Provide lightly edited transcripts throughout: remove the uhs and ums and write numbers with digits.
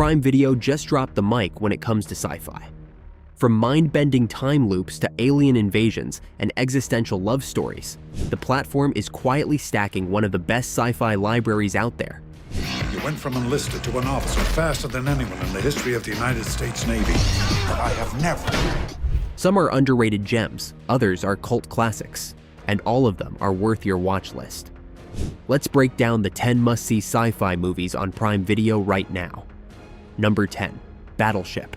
Prime Video just dropped the mic when it comes to sci-fi. From mind-bending time loops to alien invasions and existential love stories, the platform is quietly stacking one of the best sci-fi libraries out there. You went from enlisted to an officer faster than anyone in the history of the United States Navy. But I have never. Some are underrated gems, others are cult classics, and all of them are worth your watch list. Let's break down the 10 must-see sci-fi movies on Prime Video right now. Number 10, Battleship.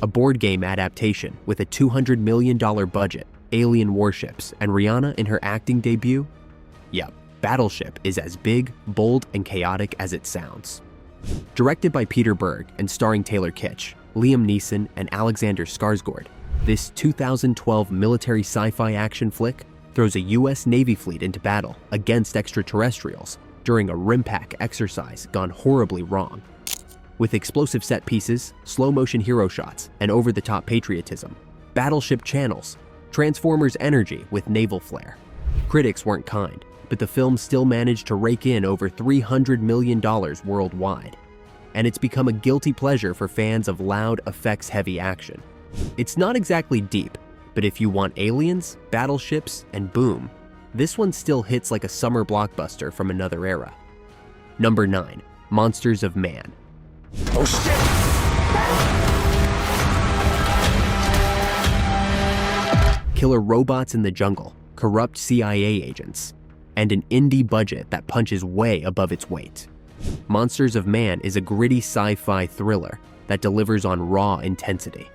A board game adaptation with a $200 million budget, alien warships, and Rihanna in her acting debut? Yep, Battleship is as big, bold, and chaotic as it sounds. Directed by Peter Berg and starring Taylor Kitsch, Liam Neeson, and Alexander Skarsgård, this 2012 military sci-fi action flick throws a US Navy fleet into battle against extraterrestrials during a RIMPAC exercise gone horribly wrong. With explosive set pieces, slow-motion hero shots, and over-the-top patriotism, Battleship channels Transformers energy with naval flair. Critics weren't kind, but the film still managed to rake in over $300 million worldwide, and it's become a guilty pleasure for fans of loud, effects-heavy action. It's not exactly deep, but if you want aliens, battleships, and boom, this one still hits like a summer blockbuster from another era. Number 9, Monsters of Man. Oh shit! Killer robots in the jungle, corrupt CIA agents, and an indie budget that punches way above its weight. Monsters of Man is a gritty sci-fi thriller that delivers on raw intensity.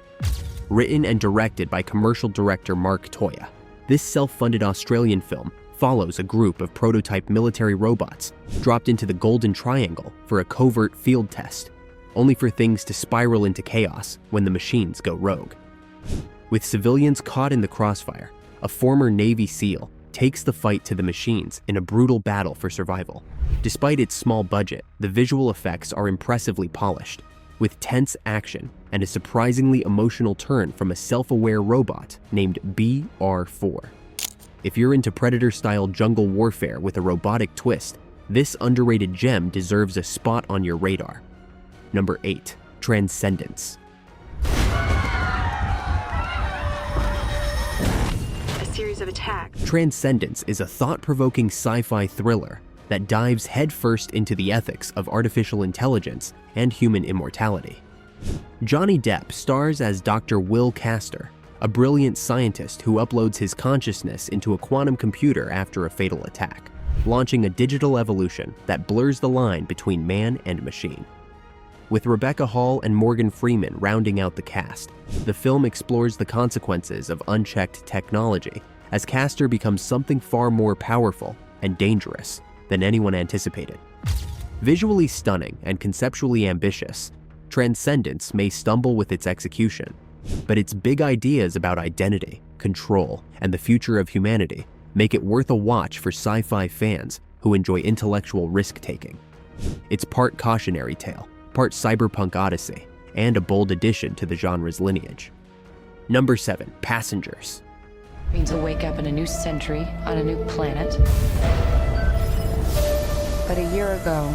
Written and directed by commercial director Mark Toya, this self-funded Australian film follows a group of prototype military robots dropped into the Golden Triangle for a covert field test, only for things to spiral into chaos when the machines go rogue. With civilians caught in the crossfire, a former Navy SEAL takes the fight to the machines in a brutal battle for survival. Despite its small budget, the visual effects are impressively polished, with tense action and a surprisingly emotional turn from a self-aware robot named BR4. If you're into Predator-style jungle warfare with a robotic twist, this underrated gem deserves a spot on your radar. Number 8, Transcendence. A series of attacks. Transcendence is a thought-provoking sci-fi thriller that dives headfirst into the ethics of artificial intelligence and human immortality. Johnny Depp stars as Dr. Will Castor, a brilliant scientist who uploads his consciousness into a quantum computer after a fatal attack, launching a digital evolution that blurs the line between man and machine. With Rebecca Hall and Morgan Freeman rounding out the cast, the film explores the consequences of unchecked technology as Castor becomes something far more powerful and dangerous than anyone anticipated. Visually stunning and conceptually ambitious, Transcendence may stumble with its execution, but its big ideas about identity, control, and the future of humanity make it worth a watch for sci-fi fans who enjoy intellectual risk-taking. It's part cautionary tale, part cyberpunk odyssey, and a bold addition to the genre's lineage. Number 7, Passengers. Means to wake up in a new century on a new planet. But a year ago,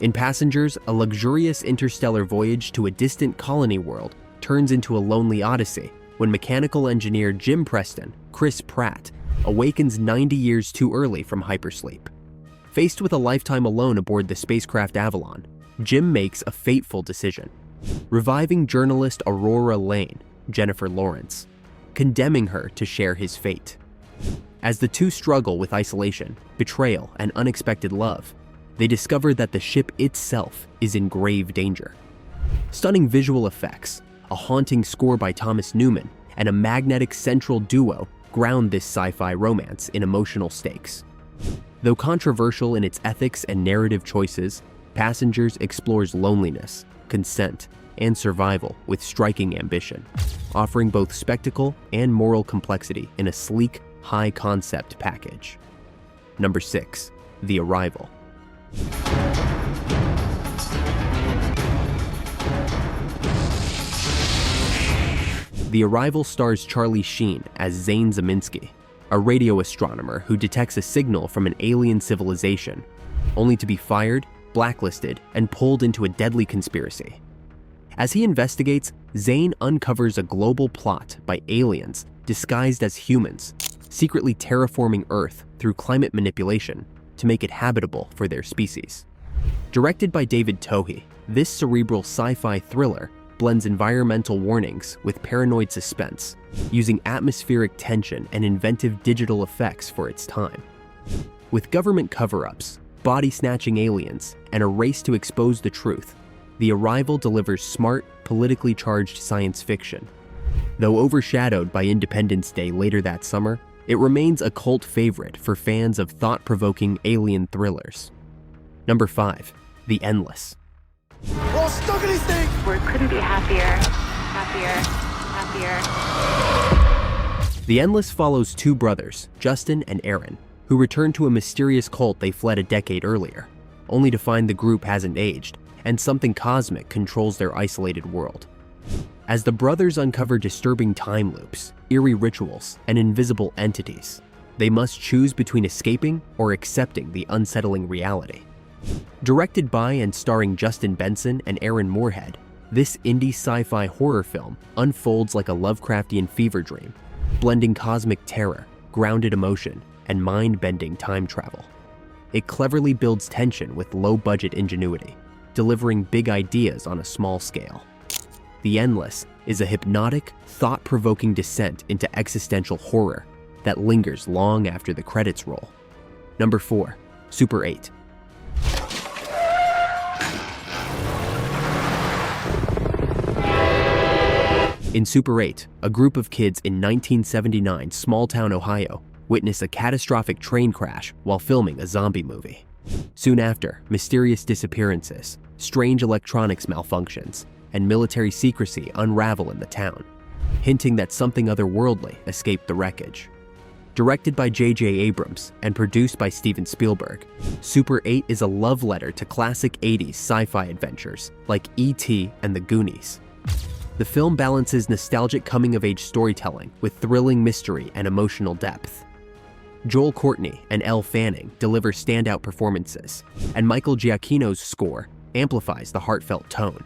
In Passengers, a luxurious interstellar voyage to a distant colony world turns into a lonely odyssey when mechanical engineer Jim Preston, Chris Pratt, awakens 90 years too early from hypersleep. Faced with a lifetime alone aboard the spacecraft Avalon, Jim makes a fateful decision, reviving journalist Aurora Lane, Jennifer Lawrence, condemning her to share his fate. As the two struggle with isolation, betrayal, and unexpected love, they discover that the ship itself is in grave danger. Stunning visual effects, a haunting score by Thomas Newman, and a magnetic central duo ground this sci-fi romance in emotional stakes. Though controversial in its ethics and narrative choices, Passengers explores loneliness, consent, and survival with striking ambition, offering both spectacle and moral complexity in a sleek, high-concept package. Number 6, The Arrival. The Arrival stars Charlie Sheen as Zane Zeminski, a radio astronomer who detects a signal from an alien civilization, only to be fired, blacklisted, and pulled into a deadly conspiracy. As he investigates, Zane uncovers a global plot by aliens disguised as humans, secretly terraforming Earth through climate manipulation to make it habitable for their species. Directed by David Tohey, this cerebral sci-fi thriller blends environmental warnings with paranoid suspense, using atmospheric tension and inventive digital effects for its time. With government cover-ups, body-snatching aliens, and a race to expose the truth, The Arrival delivers smart, politically charged science fiction. Though overshadowed by Independence Day later that summer, it remains a cult favorite for fans of thought-provoking alien thrillers. Number 5. The Endless. We're all stuck in these things! We couldn't be happier. The Endless follows two brothers, Justin and Aaron, who return to a mysterious cult they fled a decade earlier, only to find the group hasn't aged, and something cosmic controls their isolated world. As the brothers uncover disturbing time loops, eerie rituals, and invisible entities, they must choose between escaping or accepting the unsettling reality. Directed by and starring Justin Benson and Aaron Moorhead, this indie sci-fi horror film unfolds like a Lovecraftian fever dream, blending cosmic terror, grounded emotion, and mind-bending time travel. It cleverly builds tension with low-budget ingenuity, delivering big ideas on a small scale. The Endless is a hypnotic, thought-provoking descent into existential horror that lingers long after the credits roll. Number 4. Super 8. In Super 8, a group of kids in 1979 small-town Ohio witness a catastrophic train crash while filming a zombie movie. Soon after, mysterious disappearances, strange electronics malfunctions, and military secrecy unravel in the town, hinting that something otherworldly escaped the wreckage. Directed by J.J. Abrams and produced by Steven Spielberg, Super 8 is a love letter to classic 80s sci-fi adventures like E.T. and The Goonies. The film balances nostalgic coming-of-age storytelling with thrilling mystery and emotional depth. Joel Courtney and Elle Fanning deliver standout performances, and Michael Giacchino's score amplifies the heartfelt tone.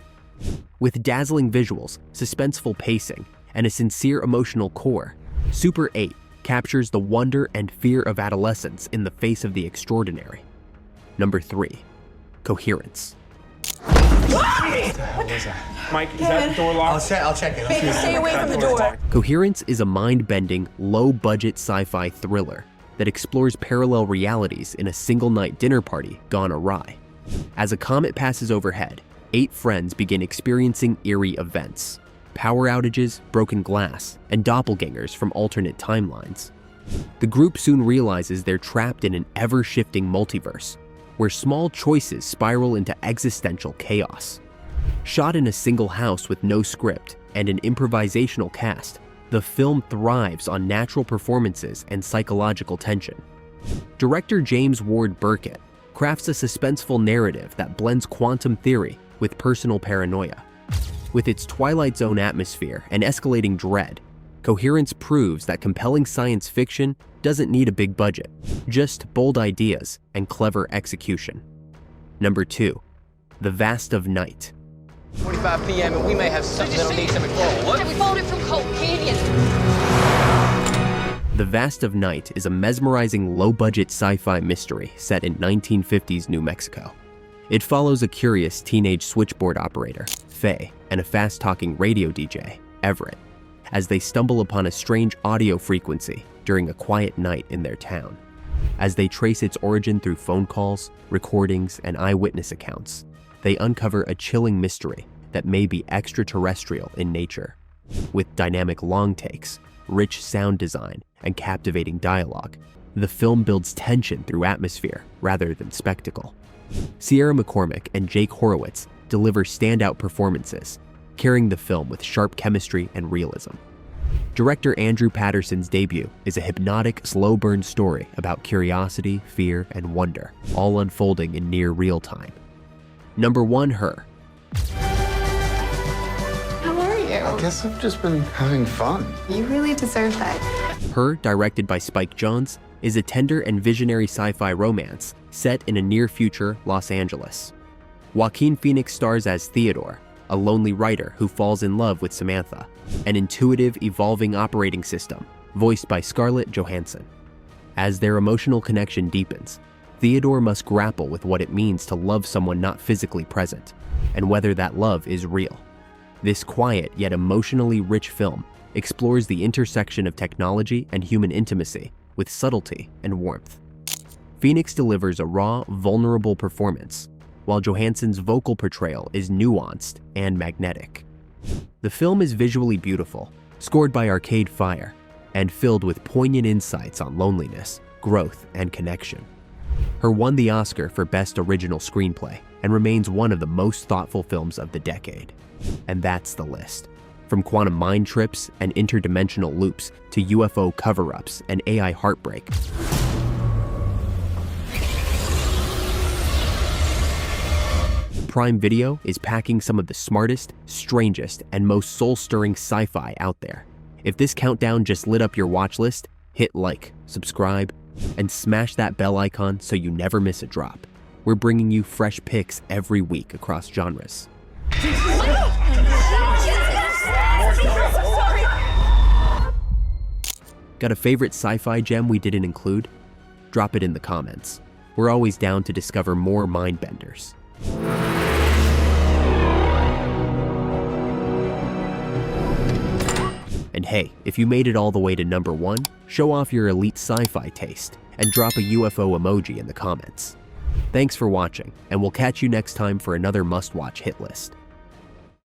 With dazzling visuals, suspenseful pacing, and a sincere emotional core, Super 8 captures the wonder and fear of adolescence in the face of the extraordinary. Number 3. Coherence. Mike, is that door locked? I'll check it. Baker, stay away from the door. Coherence is a mind-bending, low-budget sci-fi thriller that explores parallel realities in a single-night dinner party gone awry. As a comet passes overhead, 8 friends begin experiencing eerie events: power outages, broken glass, and doppelgangers from alternate timelines. The group soon realizes they're trapped in an ever-shifting multiverse, where small choices spiral into existential chaos. Shot in a single house with no script and an improvisational cast, the film thrives on natural performances and psychological tension. Director James Ward Burkett crafts a suspenseful narrative that blends quantum theory with personal paranoia. With its Twilight Zone atmosphere and escalating dread, Coherence proves that compelling science fiction doesn't need a big budget, just bold ideas and clever execution. Number 2. The Vast of Night. 45 p.m. and we may have something that'll need some control. What? We followed it from Copernicus. The Vast of Night is a mesmerizing low-budget sci-fi mystery set in 1950s New Mexico. It follows a curious teenage switchboard operator, Faye, and a fast-talking radio DJ, Everett, as they stumble upon a strange audio frequency during a quiet night in their town. As they trace its origin through phone calls, recordings, and eyewitness accounts, they uncover a chilling mystery that may be extraterrestrial in nature. With dynamic long takes, rich sound design, and captivating dialogue, the film builds tension through atmosphere rather than spectacle. Sierra McCormick and Jake Horowitz deliver standout performances, carrying the film with sharp chemistry and realism. Director Andrew Patterson's debut is a hypnotic, slow-burn story about curiosity, fear, and wonder, all unfolding in near real time. Number 1. Her. How are you? I guess I've just been having fun. You really deserve that. Her, directed by Spike Jonze, is a tender and visionary sci-fi romance set in a near-future Los Angeles. Joaquin Phoenix stars as Theodore, a lonely writer who falls in love with Samantha, an intuitive, evolving operating system voiced by Scarlett Johansson. As their emotional connection deepens, Theodore must grapple with what it means to love someone not physically present, and whether that love is real. This quiet yet emotionally rich film explores the intersection of technology and human intimacy with subtlety and warmth. Phoenix delivers a raw, vulnerable performance, while Johansson's vocal portrayal is nuanced and magnetic. The film is visually beautiful, scored by Arcade Fire, and filled with poignant insights on loneliness, growth, and connection. Her won the Oscar for Best Original Screenplay and remains one of the most thoughtful films of the decade. And that's the list. From quantum mind trips and interdimensional loops to UFO cover-ups and AI heartbreak. Prime Video is packing some of the smartest, strangest, and most soul-stirring sci-fi out there. If this countdown just lit up your watch list, hit like, subscribe, and smash that bell icon so you never miss a drop. We're bringing you fresh picks every week across genres. Got a favorite sci-fi gem we didn't include? Drop it in the comments. We're always down to discover more mind-benders. And hey, if you made it all the way to number 1, show off your elite sci-fi taste and drop a UFO emoji in the comments. Thanks for watching, and we'll catch you next time for another must-watch hit list.